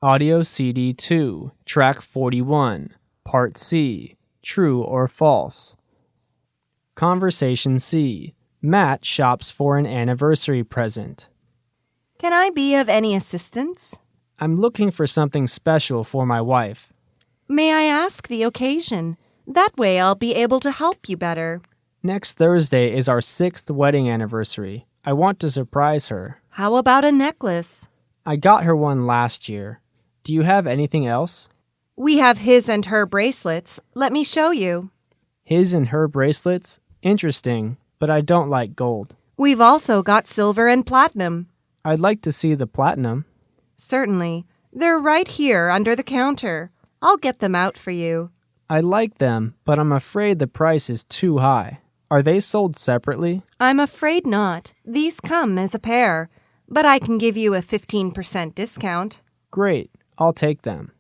Audio CD 2, Track 41, Part C, True or False. Conversation C. Matt shops for an anniversary present. Can I be of any assistance? I'm looking for something special for my wife. May I ask the occasion? That way I'll be able to help you better. Next Thursday is our 6th wedding anniversary. I want to surprise her. How about a necklace? I got her one last year. Do you have anything else? We have his and her bracelets. Let me show you. His and her bracelets? Interesting, but I don't like gold. We've also got silver and platinum. I'd like to see the platinum. Certainly. They're right here under the counter. I'll get them out for you. I like them, but I'm afraid the price is too high. Are they sold separately? I'm afraid not. These come as a pair, but I can give you a 15% discount. Great, I'll take them.